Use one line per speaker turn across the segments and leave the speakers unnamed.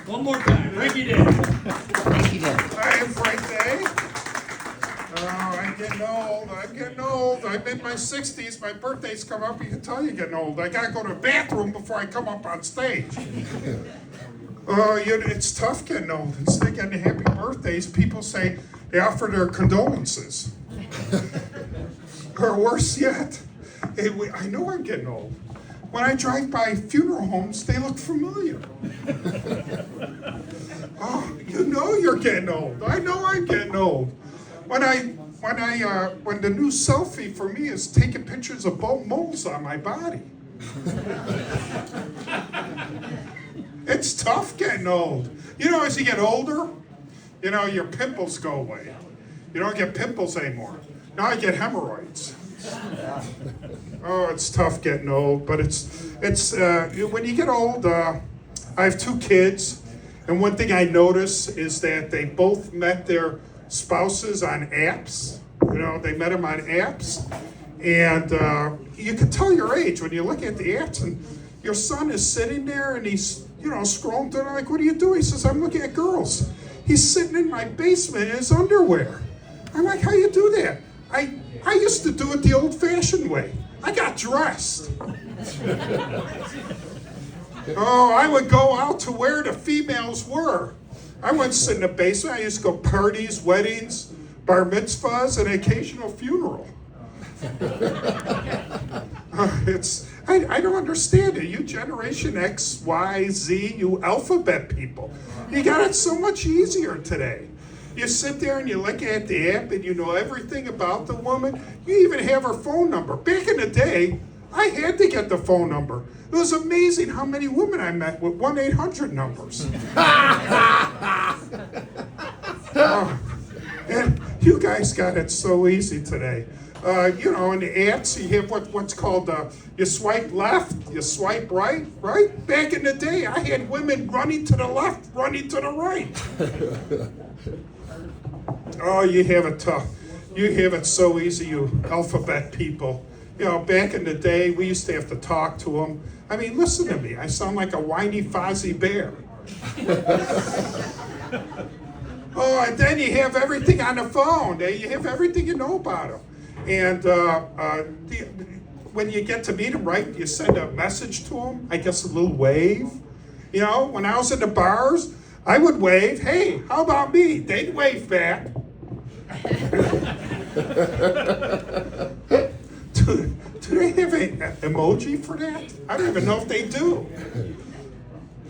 One more time, Frankie Daye.
Frankie Daye.
I am Frank Daye. Oh, I'm getting old. I'm getting old. I'm in my 60s. My birthday's come up. You can tell you're getting old. I gotta go to the bathroom before I come up on stage. It's tough getting old. Instead of getting happy birthdays, people say they offer their condolences. Or worse yet, I know I'm getting old. When I drive by funeral homes, they look familiar. Oh, you know you're getting old. I know I'm getting old. When the new selfie for me is taking pictures of both moles on my body. It's tough getting old. You know, as you get older, you know, your pimples go away. You don't get pimples anymore. Now I get hemorrhoids. Oh, it's tough getting old, but it's when you get old, I have 2 kids, and one thing I notice is that they both met their spouses on apps. You know, they met them on apps, and you can tell your age when you look at the apps, and your son is sitting there, and he's, you know, scrolling through, and I'm like, what are you doing? He says, I'm looking at girls. He's sitting in my basement in his underwear. I'm like, how you do that? I used to do it the old-fashioned way. I got dressed. Oh, I would go out to where the females were. I wouldn't sit in the basement. I used to go parties, weddings, bar mitzvahs, and occasional funeral. I don't understand it. You Generation X, Y, Z, you alphabet people. You got it so much easier today. You sit there and you look at the app and you know everything about the woman. You even have her phone number. Back in the day, I had to get the phone number. It was amazing how many women I met with 1-800 numbers. And you guys got it so easy today. You know, in the apps, you have what's called, you swipe left, you swipe right, right? Back in the day, I had women running to the left, running to the right. Oh, you have it tough. You have it so easy, you alphabet people. You know, back in the day, we used to have to talk to them. I mean, listen to me. I sound like a whiny Fozzie Bear. Oh, and then you have everything on the phone. You have everything you know about them. And when you get to meet them, right, you send a message to them, I guess a little wave. You know, when I was in the bars, I would wave, hey, how about me? They'd wave back. Do they have an emoji for that? I don't even know if they do.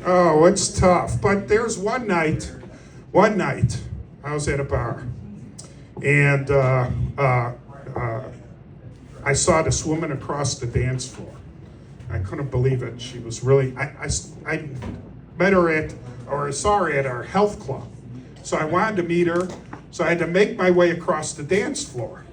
Oh, it's tough. But there's one night, I was at a bar, and I saw this woman across the dance floor. I couldn't believe it. She was really, I met her at, or I saw her at our health club. So I wanted to meet her, so I had to make my way across the dance floor.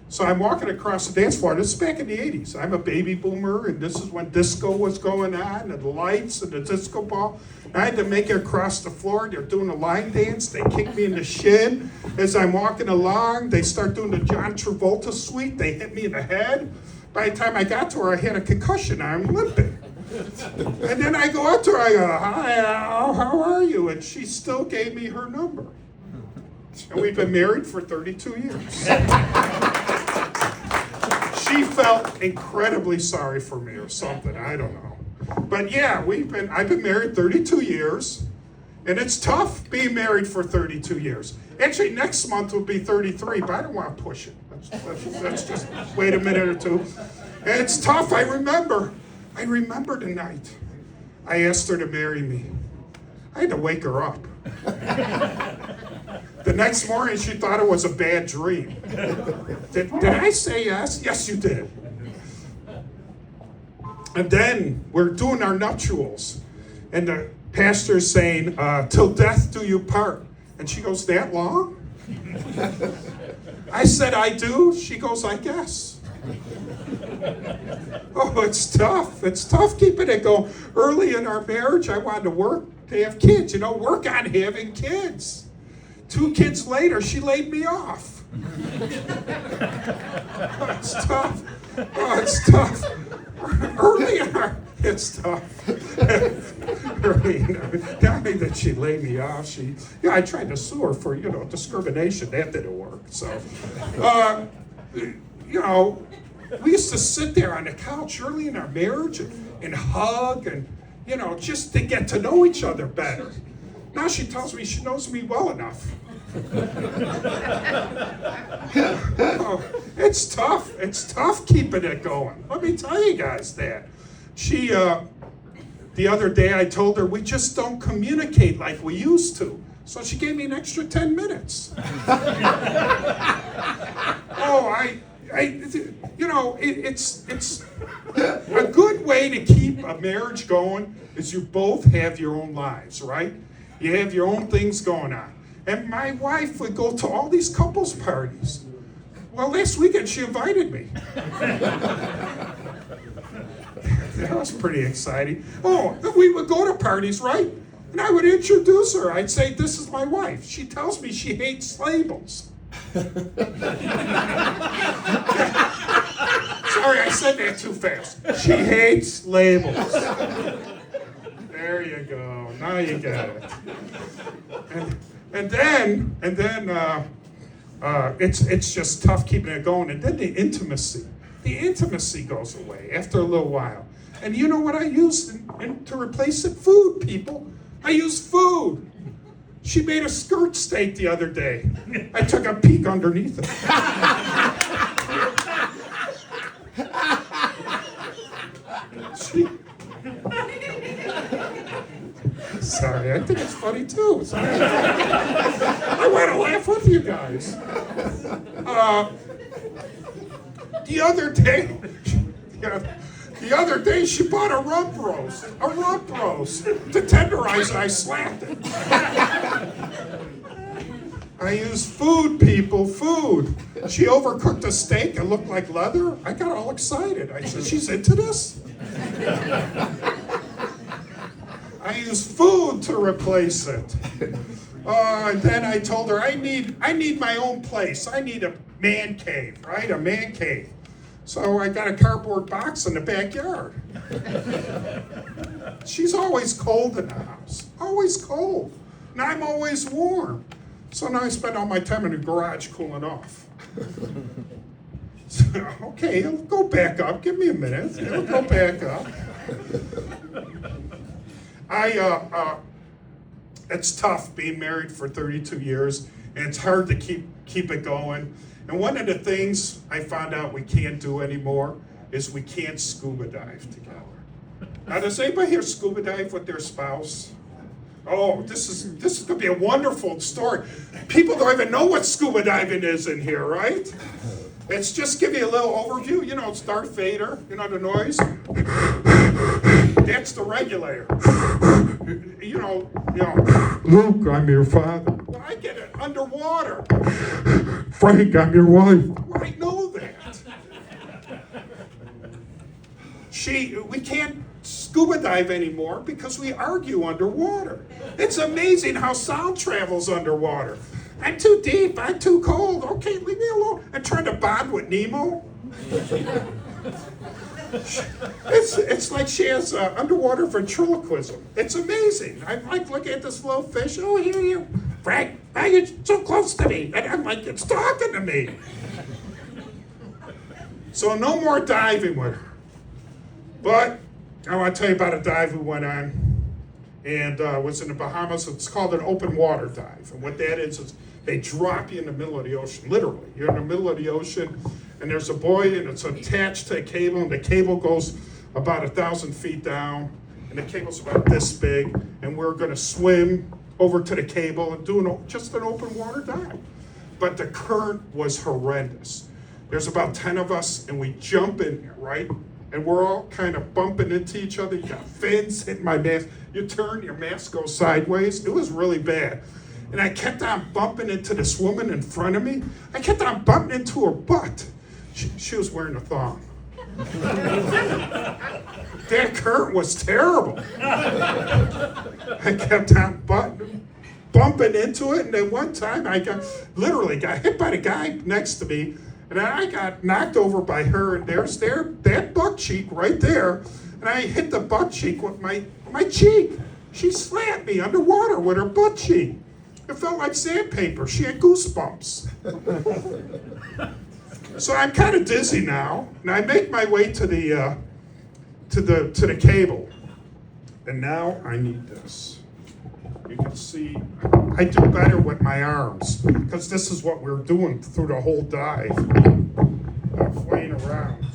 So I'm walking across the dance floor. This is back in the 80s. I'm a baby boomer, and this is when disco was going on, and the lights and the disco ball. And I had to make it across the floor. They're doing a line dance. They kick me in the shin. As I'm walking along, they start doing the John Travolta suite. They hit me in the head. By the time I got to her, I had a concussion. I'm limping. And then I go up to her, I go, hi, Al, how are you? And she still gave me her number. And we've been married for 32 years. She felt incredibly sorry for me or something, I don't know. But yeah, I've been married 32 years, and it's tough being married for 32 years. Actually, next month will be 33, but I don't want to push it. Let's just wait a minute or two. And it's tough, I remember the night I asked her to marry me. I had to wake her up. The next morning, she thought it was a bad dream. Did I say yes? Yes, you did. And then we're doing our nuptials. And the pastor's saying, till death do you part. And she goes, that long? I said, I do. She goes, I guess. Oh, it's tough. It's tough keeping it going. Early in our marriage, I wanted to work to have kids. You know, work on having kids. 2 kids later, she laid me off. Oh, it's tough. Oh, it's tough. Early It's tough. Not only did she lay me off, I tried to sue her for, discrimination. That didn't work. So, we used to sit there on the couch early in our marriage and hug and, just to get to know each other better. Now she tells me she knows me well enough. It's tough. It's tough keeping it going. Let me tell you guys that. She, the other day I told her we just don't communicate like we used to. So she gave me an extra 10 minutes. It's a good way to keep a marriage going is you both have your own lives, right? You have your own things going on. And my wife would go to all these couples parties. Well, last weekend she invited me. That was pretty exciting. We would go to parties, right? And I would introduce her. I'd say, this is my wife. She tells me she hates labels. Sorry, I said that too fast. She hates labels. There you go. Now you get it. And then it's just tough keeping it going. And then the intimacy goes away after a little while. And you know what I used to replace it? Food, people. I used food. She made a skirt steak the other day. I took a peek underneath it. Sorry, I think it's funny too. I want to laugh with you guys. The other day she bought a rump roast to tenderize it. I slapped it. I used food, people, food. She overcooked a steak and looked like leather. I got all excited. I said, she's into this? I used food to replace it. And then I told her, I need my own place. I need a man cave, right? A man cave. So I got a cardboard box in the backyard. She's always cold in the house. Always cold. And I'm always warm. So now I spend all my time in the garage cooling off. So, okay, it'll go back up. Give me a minute. It'll go back up. It's tough being married for 32 years, and it's hard to keep it going. And one of the things I found out we can't do anymore is we can't scuba dive together. Now, does anybody here scuba dive with their spouse? Oh, this is going to be a wonderful story. People don't even know what scuba diving is in here, right? It's just give you a little overview. It's Darth Vader. You know the noise? That's the regulator. Luke, I'm your father. Well, I get it. Underwater. Frank, I'm your wife. Well, I know that. We can't scuba dive anymore because we argue underwater. It's amazing how sound travels underwater. I'm too deep. I'm too cold. Okay, leave me alone. I'm trying to bond with Nemo. It's like she has underwater ventriloquism. It's amazing. I'm like looking at this little fish. Oh, here you, Frank. Now you're so close to me, and I'm like, it's talking to me. So no more diving with her. But I want to tell you about a dive we went on, and was in the Bahamas. It's called an open water dive, and what that is they drop you in the middle of the ocean. Literally, you're in the middle of the ocean. And there's a buoy, and it's attached to a cable, and the cable goes about 1,000 feet down, and the cable's about this big, and we're going to swim over to the cable and do just an open water dive. But the current was horrendous. There's about 10 of us, and we jump in here, right? And we're all kind of bumping into each other. You got fins hitting my mask. You turn, your mask goes sideways. It was really bad. And I kept on bumping into this woman in front of me. I kept on bumping into her butt. She was wearing a thong. That current was terrible. I kept on bumping into it, and then one time I literally got hit by the guy next to me, and then I got knocked over by her, and there's that butt cheek right there. and I hit the butt cheek with my cheek. She slapped me underwater with her butt cheek. It felt like sandpaper. She had goosebumps. So I'm kind of dizzy now, and I make my way to the cable. And now I need this. You can see I do better with my arms because this is what we're doing through the whole dive. I'm flying around.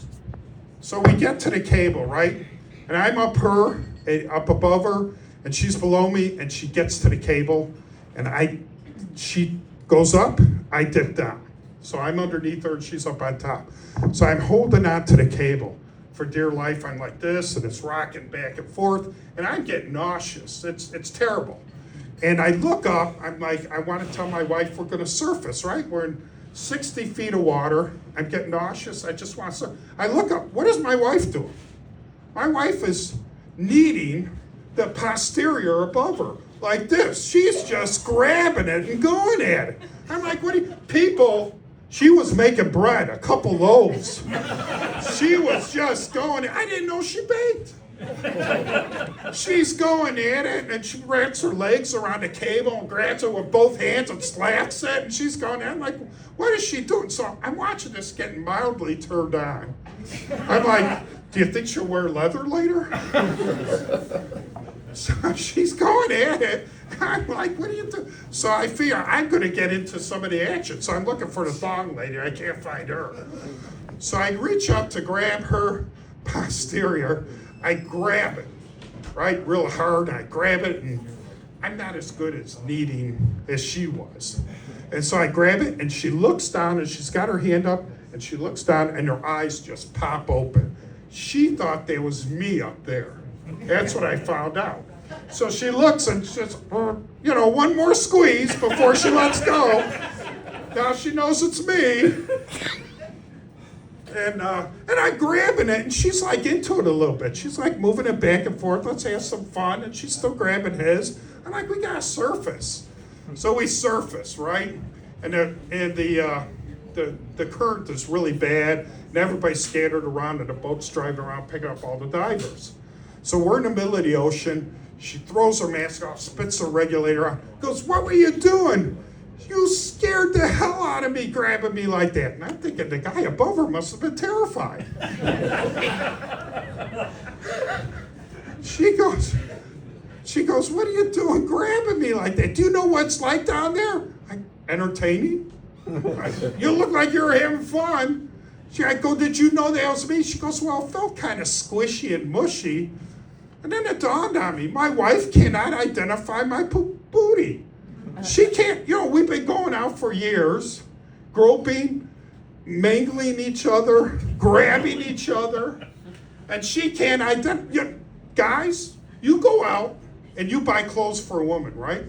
So we get to the cable, right? And I'm up above her, and she's below me, and she gets to the cable, and she goes up, I dip down. So I'm underneath her, and she's up on top. So I'm holding on to the cable. For dear life, I'm like this, and it's rocking back and forth, and I'm getting nauseous. It's terrible. And I look up, I'm like, I want to tell my wife we're going to surface, right? We're in 60 feet of water. I'm getting nauseous. I just want to surface. I look up. What is my wife doing? My wife is kneading the posterior above her like this. She's just grabbing it and going at it. I'm like, what do you, people, she was making bread, a couple loaves. She was just going, I didn't know she baked. She's going at it, and she wraps her legs around the cable and grabs it with both hands and slaps it, and she's going at it. I'm like, what is she doing? So I'm watching this getting mildly turned on. I'm like, do you think she'll wear leather later? So she's going at it. I'm like, what are you doing? So I figure I'm going to get into some of the action. So I'm looking for the thong lady. I can't find her. So I reach up to grab her posterior. I grab it, right, real hard. I grab it, and I'm not as good at kneading as she was. And so I grab it, and she looks down, and she's got her hand up, and she looks down, and her eyes just pop open. She thought there was me up there. That's what I found out. So she looks, and just, one more squeeze before she lets go. Now she knows it's me. And I'm grabbing it, and she's like into it a little bit. She's like moving it back and forth. Let's have some fun. And she's still grabbing his. I'm like, we gotta surface. So we surface, right? And the current is really bad, and everybody's scattered around, and the boat's driving around picking up all the divers. So we're in the middle of the ocean. She throws her mask off, spits her regulator out, goes, what were you doing? You scared the hell out of me grabbing me like that. And I'm thinking the guy above her must have been terrified. She goes, what are you doing grabbing me like that? Do you know what it's like down there? Entertaining? You look like you're having fun. I go, did you know that was me? She goes, well, it felt kind of squishy and mushy. And then it dawned on me, my wife cannot identify my booty. She can't, we've been going out for years, groping, mangling each other, grabbing each other, and she can't identify. Guys, you go out and you buy clothes for a woman, right?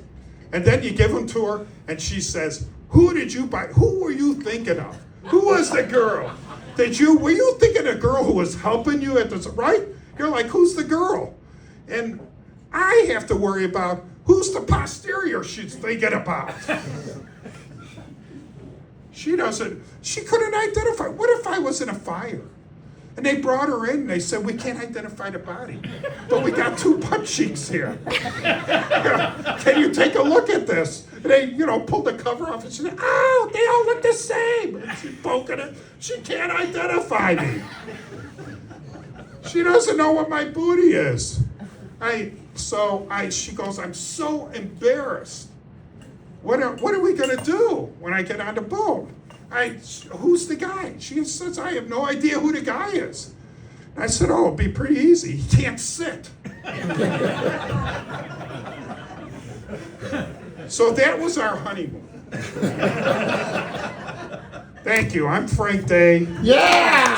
And then you give them to her, and she says, who did you buy? Who were you thinking of? Who was the girl? Were you thinking a girl who was helping you at this, right? You're like, who's the girl? And I have to worry about who's the posterior she's thinking about. She couldn't identify. What if I was in a fire? And they brought her in, and they said, we can't identify the body, but we got two butt cheeks here. Can you take a look at this? And they, pulled the cover off, and she said, oh, they all look the same. And she's poking it. She can't identify me. She doesn't know what my booty is. She goes, I'm so embarrassed. What are we gonna do when I get on the boat? Who's the guy? She says, I have no idea who the guy is. I said, oh, it'll be pretty easy. He can't sit. So that was our honeymoon. Thank you. I'm Frank Daye.
Yeah!